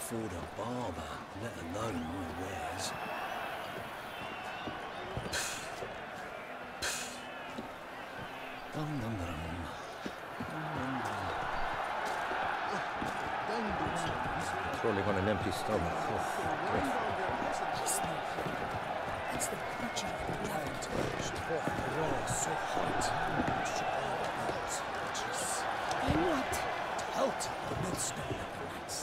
afford a barber, let alone my wares. Dum dum dum. Crawling on an empty stomach. It's the creature of the haven't touched. The raw so hot. Then what? Halt the millstone at the lights.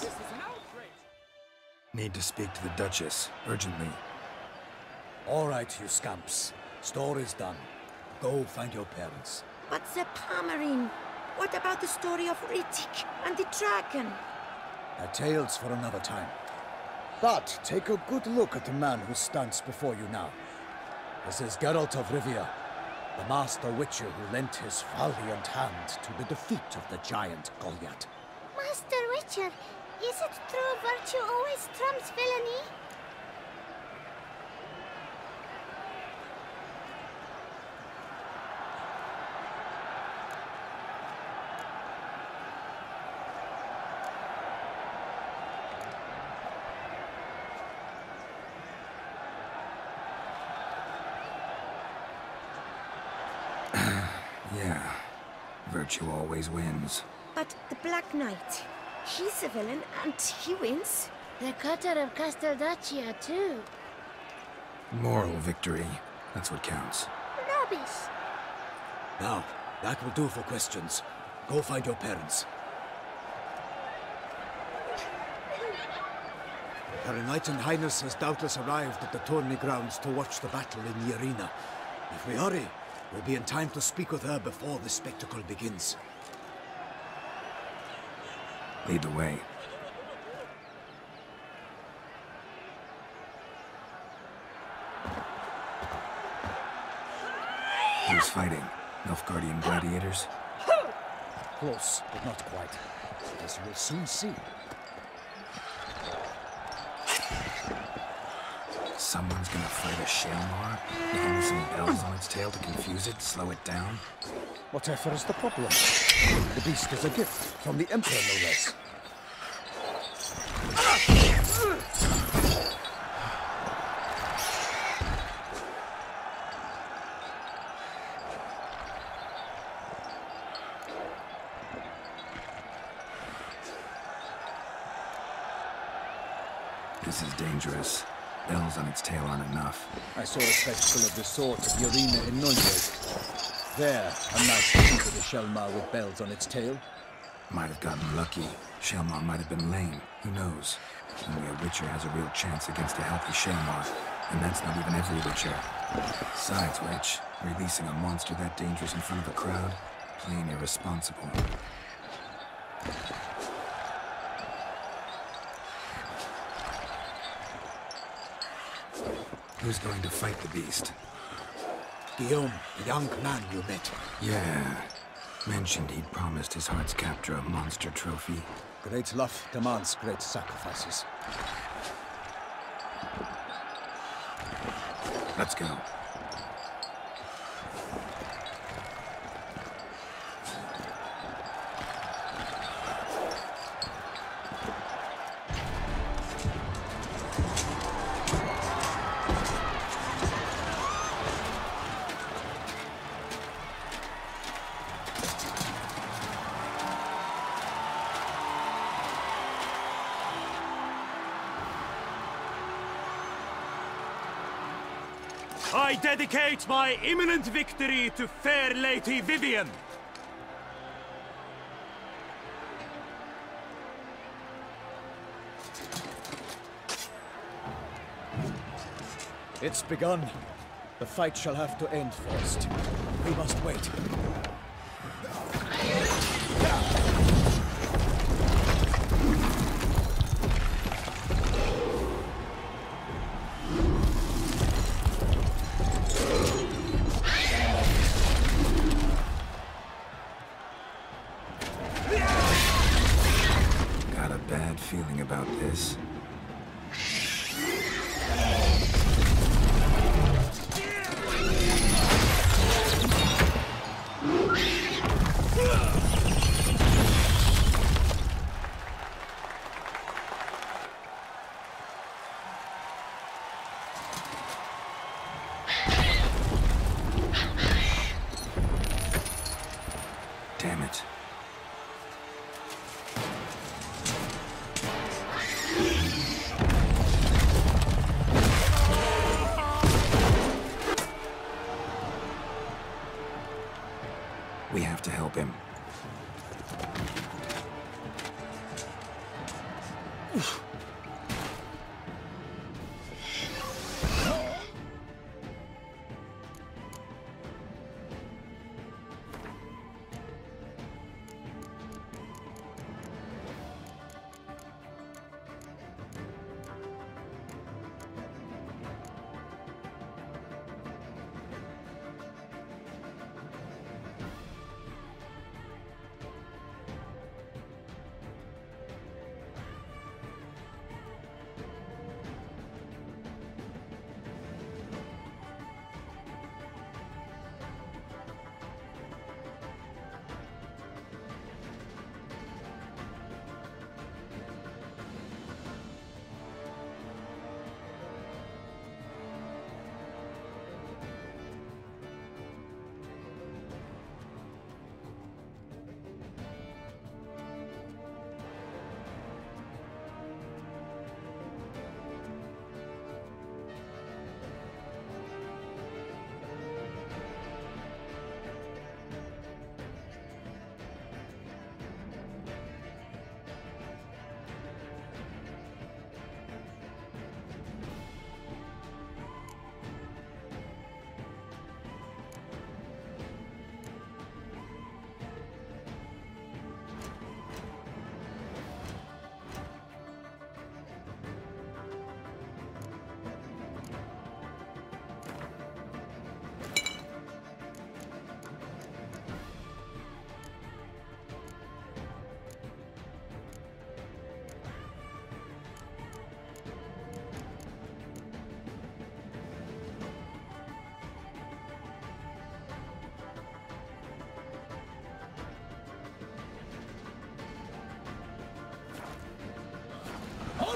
Need to speak to the Duchess, urgently. All right, you scamps. Store is done. Go find your parents. But the Palmerine. What about the story of Riddick and the dragon? They're tales for another time. But take a good look at the man who stands before you now. This is Geralt of Rivia, the master witcher who lent his valiant hand to the defeat of the giant Goliath. Master Witcher, is it true virtue always trumps villainy? Yeah, virtue always wins. But the Black Knight, he's a villain and he wins. The cutter of Casteldaccia, too. Moral victory, that's what counts. Rubbish. Now, that will do for questions. Go find your parents. Her Enlightened Highness has doubtless arrived at the tourney grounds to watch the battle in the arena. If we hurry, we'll be in time to speak with her before the spectacle begins. Lead the way. Who's fighting? Nilfgaardian gladiators? Close, but not quite. As we'll soon see. Someone's gonna fight a Shaelmaar? Hang some bells on its tail to confuse it, slow it down? Whatever is the problem? The beast is a gift from the Emperor, no less. This is dangerous. Bells on its tail aren't enough. I saw a spectacle of the sort at the arena in Nuremberg. There, a knight defeated a Shaelmaar with bells on its tail. Might have gotten lucky. Shaelmaar might have been lame. Who knows? Only a witcher has a real chance against a healthy Shaelmaar. And that's not even every witcher. Besides which, releasing a monster that dangerous in front of a crowd? Plain irresponsible. Who's going to fight the beast? Guillaume, the young man you met. Yeah. Mentioned he'd promised his heart's captor a monster trophy. Great love demands great sacrifices. Let's go. I dedicate my imminent victory to fair Lady Vivian. It's begun. The fight shall have to end first. We must wait. Got a bad feeling about this.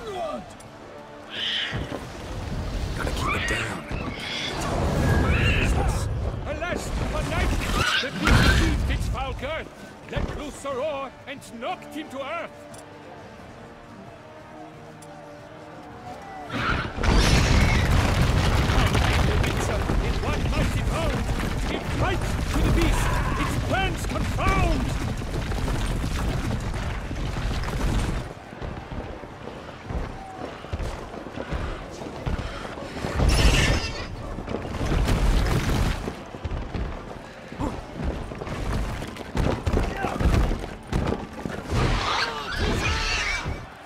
Onward! Gotta keep it down. Alas, for night, the beast seized its foul girth, let loose a roar, and knocked him to earth. In one mighty bound, it fights to the beast, its plans confound!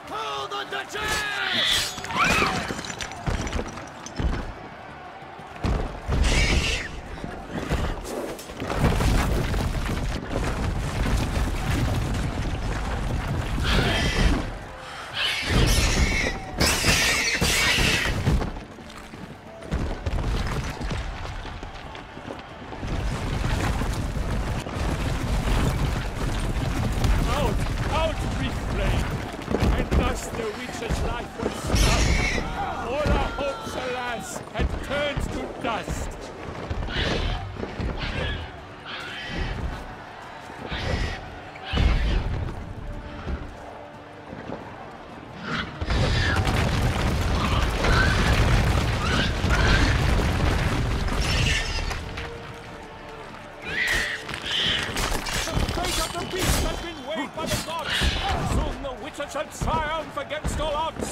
Call the Duchess! Out, brief flame! And thus the witch's life was stopped. All our hopes, alas, had turned to dust. The fate of the beast has been weighed by the gods. Soon the witcher shall triumph against all odds.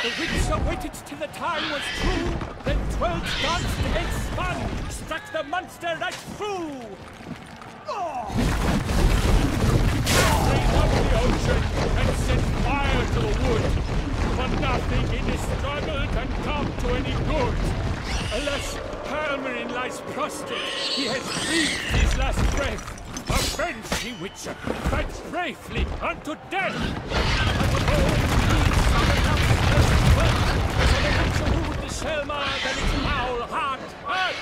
The witcher waited till the time was true. Then 12 danced and spun, struck the monster right through. Drained up the ocean and set fire to the wood. For nothing in this struggle can come to any good. Alas, Shaelmaar lies prostrate. He has breathed his last breath. Avenge, ye witcher, fight bravely unto death! But the bold beast of the monster's birth, for the witcher wooed the Shaelmaar than its foul heart hurt!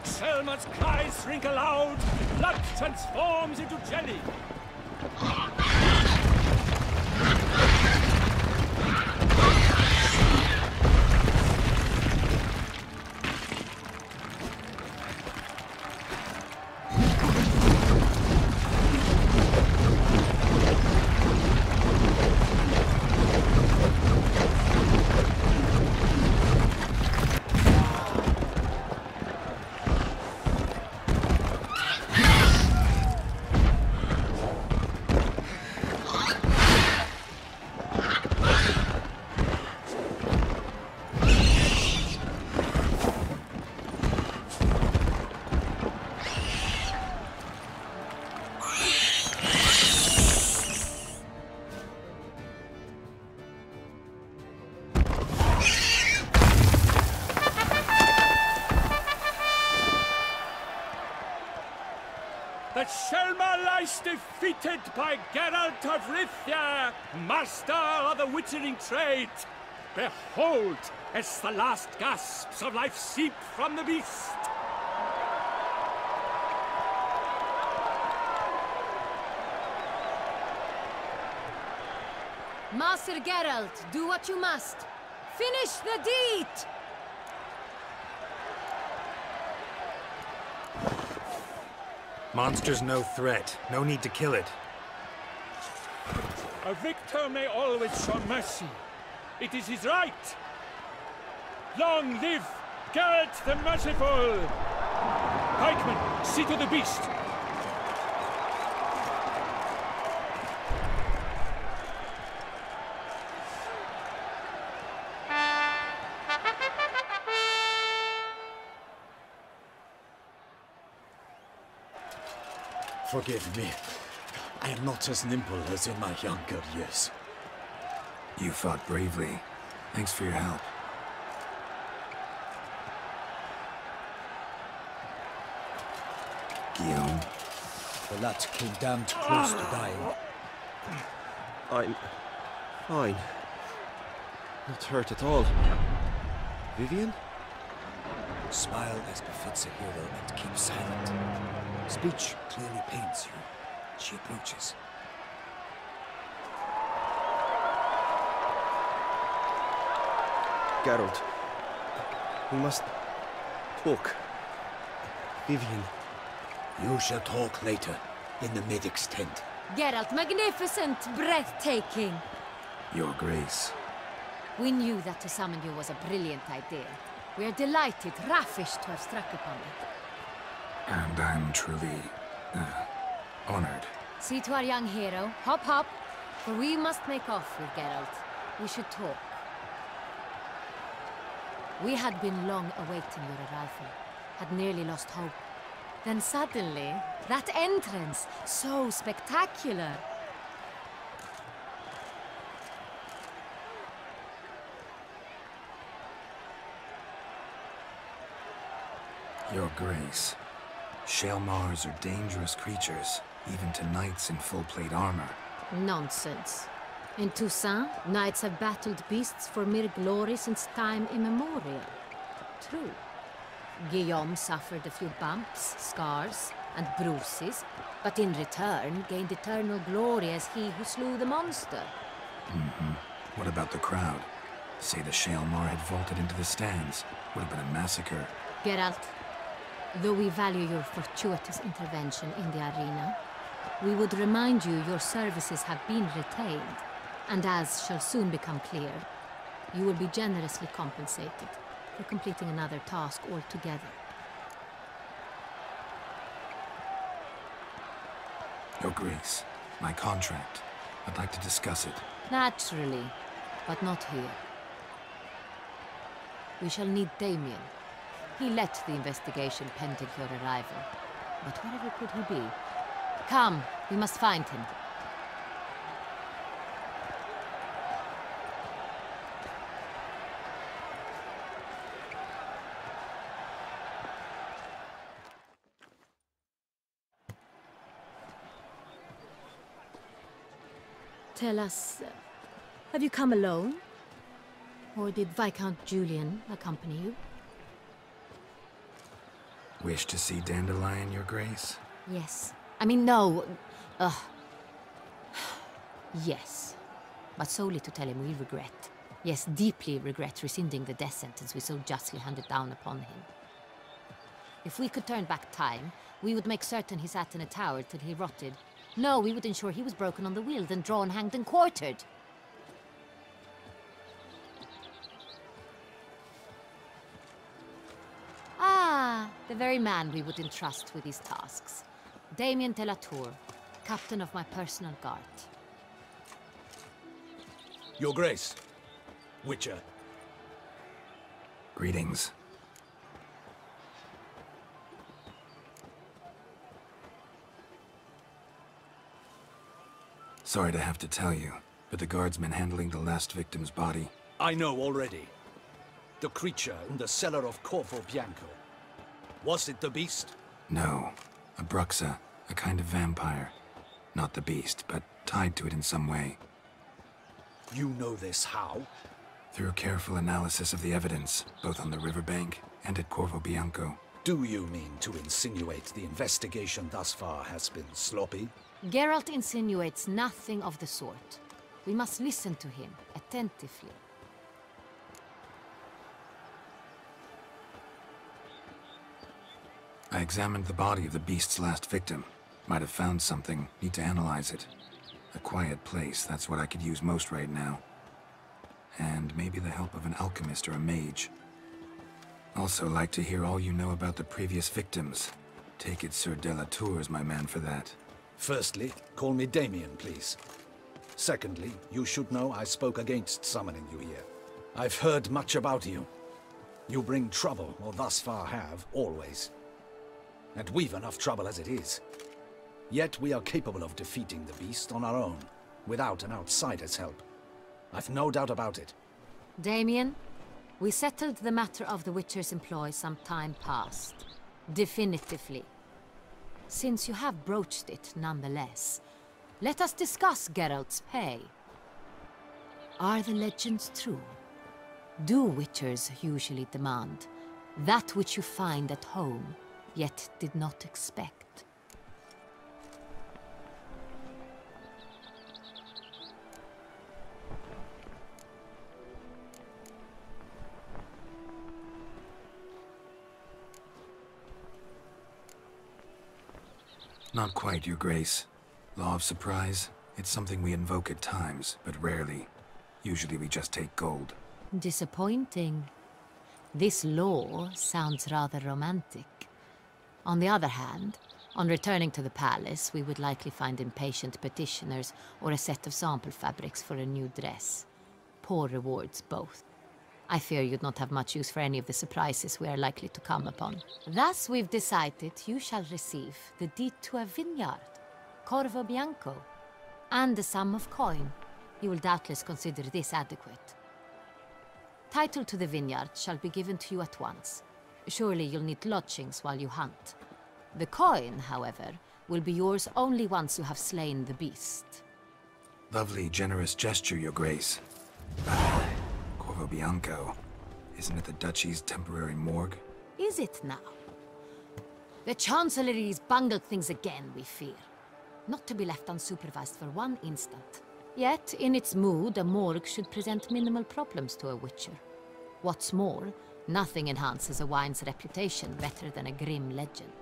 Shaelmaar's cries wrinkle out, blood transforms into jelly. that Shaelmaar lies defeated by Geralt of Rivia, master of the witchering trade. Behold, as the last gasps of life seep from the beast. Master Geralt, do what you must. Finish the deed! Monster's no threat. No need to kill it. A victor may always show mercy. It is his right. Long live Geralt the Merciful! Pikemen, see to the beast. Forgive me. I am not as nimble as in my younger years. You fought bravely. Thanks for your help. Guillaume. The lad came damned close to dying. I'm fine. Not hurt at all. Vivian? Smile as befits a hero and keep silent. Speech clearly pains you. She approaches. Geralt. We must talk. Vivian. You shall talk later, in the medic's tent. Geralt, magnificent, breathtaking. Your Grace. We knew that to summon you was a brilliant idea. We are delighted, ravished to have struck upon it. And I'm truly, honored. See to our young hero. Hop, hop. For we must make off with Geralt. We should talk. We had been long awaiting your arrival. Had nearly lost hope. Then suddenly, that entrance, so spectacular. Your Grace. Shaelmaars are dangerous creatures, even to knights in full plate armor. Nonsense. In Toussaint, knights have battled beasts for mere glory since time immemorial. True. Guillaume suffered a few bumps, scars, and bruises, but in return gained eternal glory as he who slew the monster. What about the crowd? Say the Shaelmaar had vaulted into the stands. Would have been a massacre. Geralt, though we value your fortuitous intervention in the arena, we would remind you your services have been retained, and as shall soon become clear, you will be generously compensated for completing another task altogether. Your Grace, my contract. I'd like to discuss it. Naturally, but not here. We shall need Damien. He let the investigation pending your arrival. But wherever could he be? Come, we must find him. Tell us, have you come alone? Or did Viscount Julian accompany you? Wish to see Dandelion, Your Grace? Yes. I mean, no. Yes. But solely to tell him we regret. Yes, deeply regret rescinding the death sentence we so justly handed down upon him. If we could turn back time, we would make certain he sat in a tower till he rotted. No, we would ensure he was broken on the wheel, then drawn, hanged, and quartered. Ah, the very man we would entrust with these tasks. Damien de la Tour, captain of my personal guard. Your Grace. Witcher. Greetings. Sorry to have to tell you, but the guardsman handling the last victim's body... I know already. The creature in the cellar of Corvo Bianco. Was it the beast? No. A Bruxa, A kind of vampire. Not the beast, but tied to it in some way. You know this how? Through careful analysis of the evidence, both on the riverbank and at Corvo Bianco. Do you mean to insinuate the investigation thus far has been sloppy? Geralt insinuates nothing of the sort. We must listen to him attentively. I examined the body of the beast's last victim. Might have found something, need to analyze it. A quiet place, that's what I could use most right now. And maybe the help of an alchemist or a mage. Also like to hear all you know about the previous victims. Take it Sir Delatour is my man for that. Firstly, call me Damien, please. Secondly, you should know I spoke against summoning you here. I've heard much about you. You bring trouble, or thus far have, always. And we've enough trouble as it is. Yet we are capable of defeating the beast on our own, without an outsider's help. I've no doubt about it. Damien, we settled the matter of the Witcher's employ some time past. Definitively. Since you have broached it nonetheless, let us discuss Geralt's pay. Are the legends true? Do Witchers usually demand that which you find at home, yet did not expect? Not quite, Your Grace. Law of surprise, it's something we invoke at times, but rarely. Usually we just take gold. Disappointing. This law sounds rather romantic. On the other hand, on returning to the palace, we would likely find impatient petitioners or a set of sample fabrics for a new dress. Poor rewards both. I fear you'd not have much use for any of the surprises we are likely to come upon. Thus, we've decided you shall receive the deed to a vineyard, Corvo Bianco, and the sum of coin. You will doubtless consider this adequate. Title to the vineyard shall be given to you at once. Surely you'll need lodgings while you hunt. The coin, however, will be yours only once you have slain the beast. Lovely, generous gesture, Your Grace. Corvo Bianco. Isn't it the Duchy's temporary morgue? Is it now? The Chancellery's bungled things again, we fear. Not to be left unsupervised for one instant. Yet, in its mood, a morgue should present minimal problems to a Witcher. What's more, nothing enhances a wine's reputation better than a grim legend.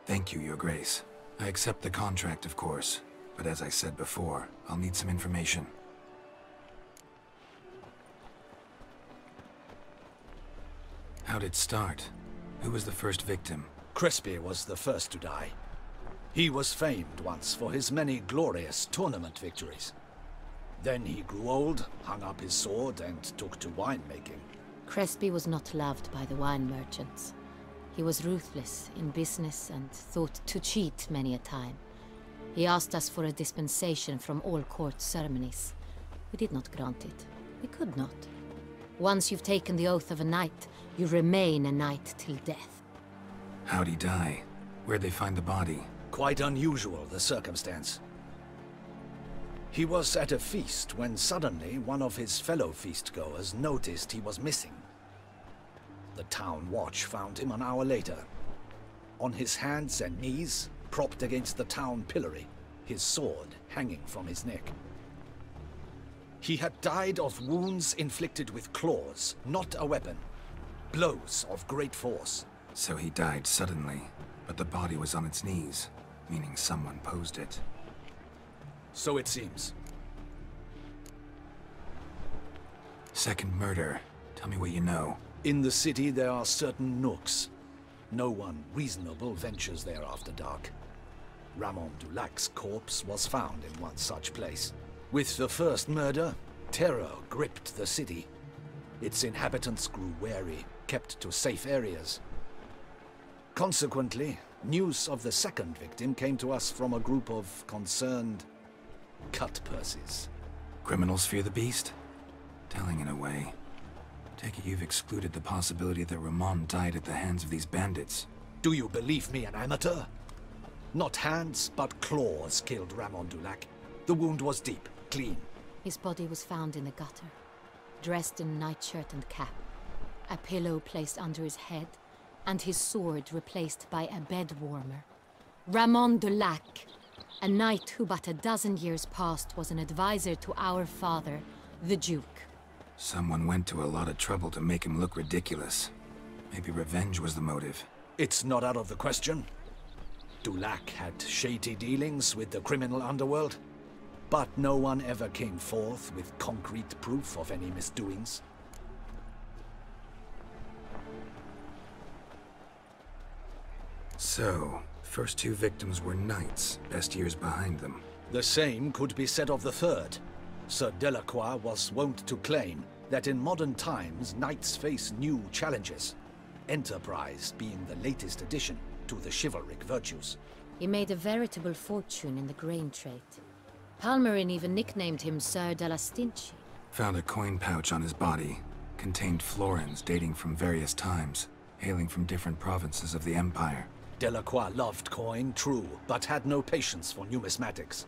Thank you, Your Grace. I accept the contract, of course. But as I said before, I'll need some information. How'd it start? Who was the first victim? Crespi was the first to die. He was famed once for his many glorious tournament victories. Then he grew old, hung up his sword, and took to winemaking. Crespi was not loved by the wine merchants. He was ruthless in business and thought to cheat many a time. He asked us for a dispensation from all court ceremonies. We did not grant it. We could not. Once you've taken the oath of a knight, you remain a knight till death. How'd he die? Where'd they find the body? Quite unusual, the circumstance. He was at a feast when suddenly one of his fellow feastgoers noticed he was missing. The town watch found him an hour later. On his hands and knees, propped against the town pillory, his sword hanging from his neck. He had died of wounds inflicted with claws, not a weapon. Blows of great force. So he died suddenly, but the body was on its knees, meaning someone posed it. So it seems. Second murder. Tell me what you know. In the city there are certain nooks. No one reasonable ventures there after dark. Ramon Dulac's corpse was found in one such place. With the first murder, terror gripped the city. Its inhabitants grew wary, kept to safe areas. Consequently, news of the second victim came to us from a group of concerned cut-purses. Criminals fear the beast? Telling in a way. Take it you've excluded the possibility that Ramon died at the hands of these bandits. Do you believe me an amateur? Not hands, but claws killed Ramon Dulac. The wound was deep, clean. His body was found in the gutter, dressed in nightshirt and cap, a pillow placed under his head, and his sword replaced by a bed warmer. Ramon Dulac, a knight who but a dozen years past was an advisor to our father, the Duke. Someone went to a lot of trouble to make him look ridiculous. Maybe revenge was the motive. It's not out of the question. Dulac had shady dealings with the criminal underworld, but no one ever came forth with concrete proof of any misdoings. So, first two victims were knights, best years behind them. The same could be said of the third. Sir Delacroix was wont to claim that in modern times knights face new challenges, enterprise being the latest addition to the chivalric virtues. He made a veritable fortune in the grain trade. Palmerin even nicknamed him Sir de la Stinchi. Found a coin pouch on his body. Contained florins dating from various times, hailing from different provinces of the Empire. Delacroix loved coin, true, but had no patience for numismatics.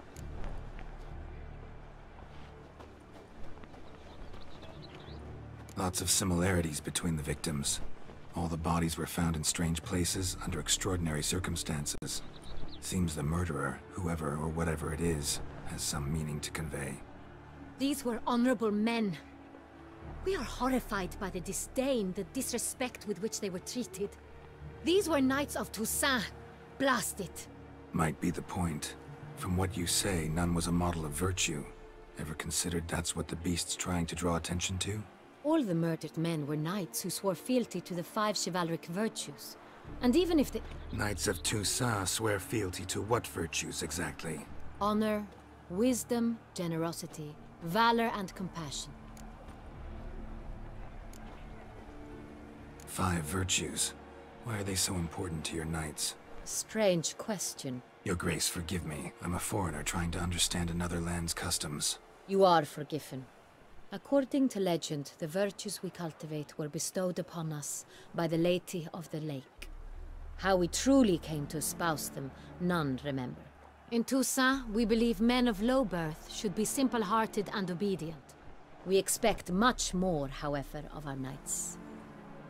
Lots of similarities between the victims. All the bodies were found in strange places under extraordinary circumstances. Seems the murderer, whoever or whatever it is, has some meaning to convey. These were honorable men. We are horrified by the disdain, the disrespect with which they were treated. These were Knights of Toussaint. Blast it. Might be the point. From what you say, none was a model of virtue. Ever considered that's what the beast's trying to draw attention to? All the murdered men were knights who swore fealty to the 5 chivalric virtues. And even if the... Knights of Toussaint swear fealty to what virtues exactly? Honor, wisdom, generosity, valor, and compassion. 5 virtues. Why are they so important to your knights? Strange question. Your Grace, forgive me. I'm a foreigner trying to understand another land's customs. You are forgiven. According to legend, the virtues we cultivate were bestowed upon us by the Lady of the Lake. How we truly came to espouse them, none remember. In Toussaint, we believe men of low birth should be simple-hearted and obedient. We expect much more, however, of our knights.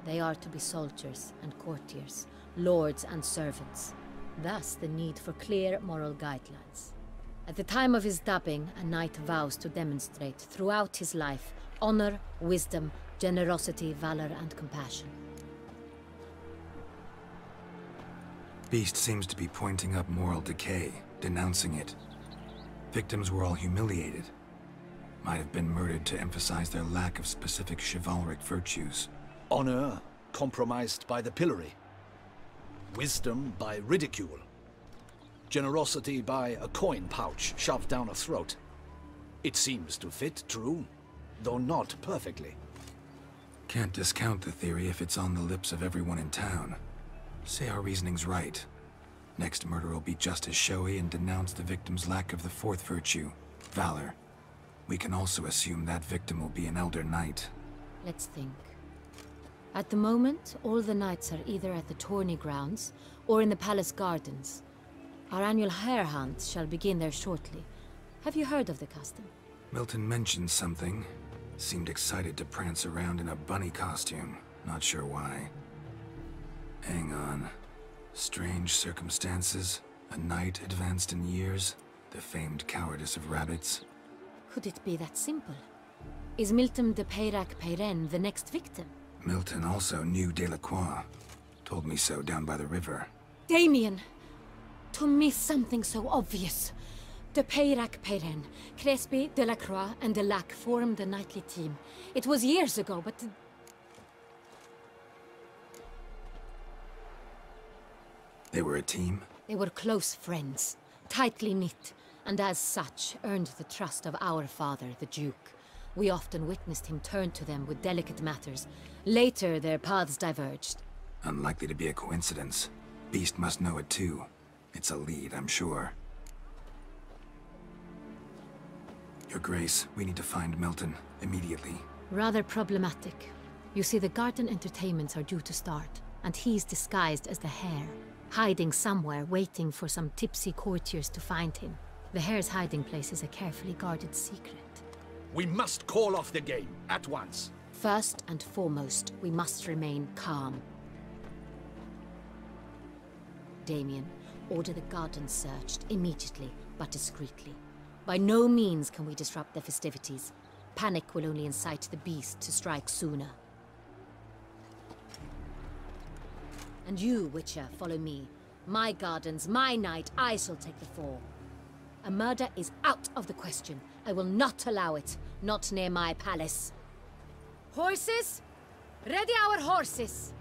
They are to be soldiers and courtiers, lords and servants. Thus the need for clear moral guidelines. At the time of his dubbing, a knight vows to demonstrate throughout his life honor, wisdom, generosity, valor, and compassion. Beast seems to be pointing up moral decay, denouncing it. Victims were all humiliated. Might have been murdered to emphasize their lack of specific chivalric virtues. Honor compromised by the pillory. Wisdom by ridicule. Generosity by a coin pouch shoved down a throat. It seems to fit, true, though not perfectly. Can't discount the theory if it's on the lips of everyone in town. Say our reasoning's right. Next murder will be just as showy and denounce the victim's lack of the 4th virtue, valor. We can also assume that victim will be an elder knight. Let's think. At the moment, all the knights are either at the tourney grounds or in the palace gardens. Our annual hare hunt shall begin there shortly. Have you heard of the custom? Milton mentioned something. Seemed excited to prance around in a bunny costume. Not sure why. Hang on. Strange circumstances. A knight advanced in years. The famed cowardice of rabbits. Could it be that simple? Is Milton de Peyrac-Peyren the next victim? Milton also knew Delacroix. Told me so down by the river. Damien! To miss something so obvious. De Peyrac-Peyren, Crespi, Delacroix, and Delac formed a knightly team. It was years ago, but... They were a team? They were close friends, tightly knit, and as such earned the trust of our father, the Duke. We often witnessed him turn to them with delicate matters. Later, their paths diverged. Unlikely to be a coincidence. Beast must know it too. It's a lead, I'm sure. Your Grace, we need to find Milton, immediately. Rather problematic. You see, the garden entertainments are due to start, and he's disguised as the hare. hiding somewhere, waiting for some tipsy courtiers to find him. The hare's hiding place is a carefully guarded secret. We must call off the game, at once. First and foremost, we must remain calm. Damien, order the gardens searched immediately, but discreetly. By no means can we disrupt the festivities. Panic will only incite the beast to strike sooner. And you, Witcher, follow me. My gardens, my night, I shall take the fall. A murder is out of the question. I will not allow it. Not near my palace. Horses? Ready our horses!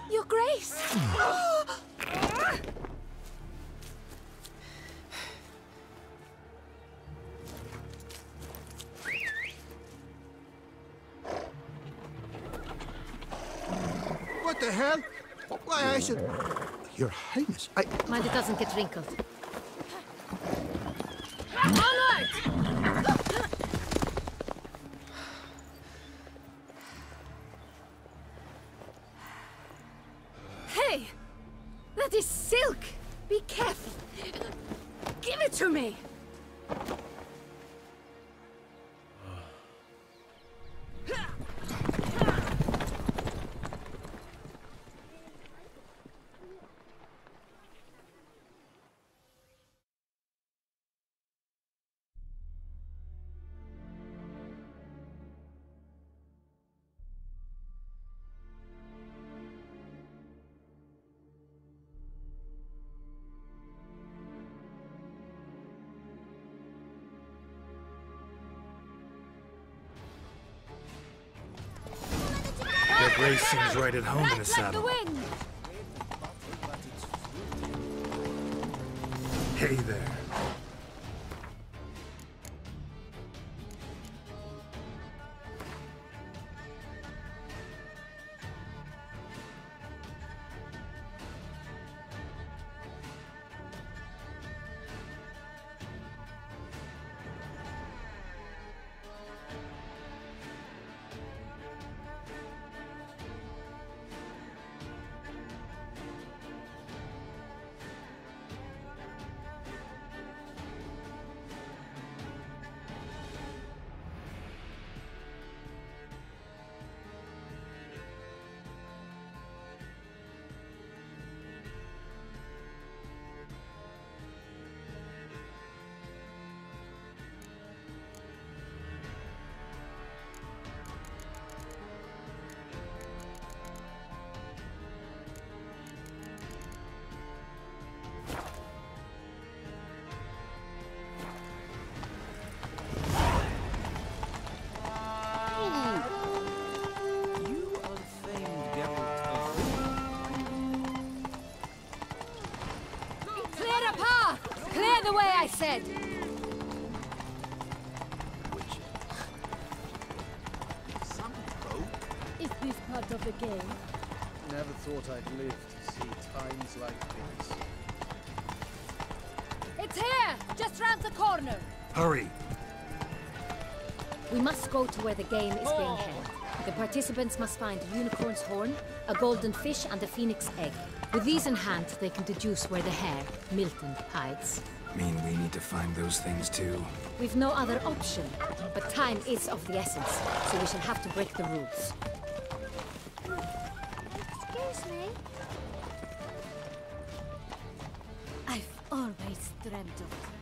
Your Grace! What the hell? Why, I should... Your Highness, Mind it doesn't get wrinkled. Onward! Hey! That is silk! Be careful! Give it to me! Your Grace seems right at home in the saddle. Like the wind! Hey there. The way I said! Is this part of the game? Never thought I'd live to see times like these. It's here! Just round the corner! Hurry! We must go to where the game is being held. The participants must find a unicorn's horn, a golden fish, and a phoenix egg. With these in hand, they can deduce where the hare, Milton, hides. Mean we need to find those things too? We've no other option, but time is of the essence, so we shall have to break the rules. Excuse me? I've always dreamt of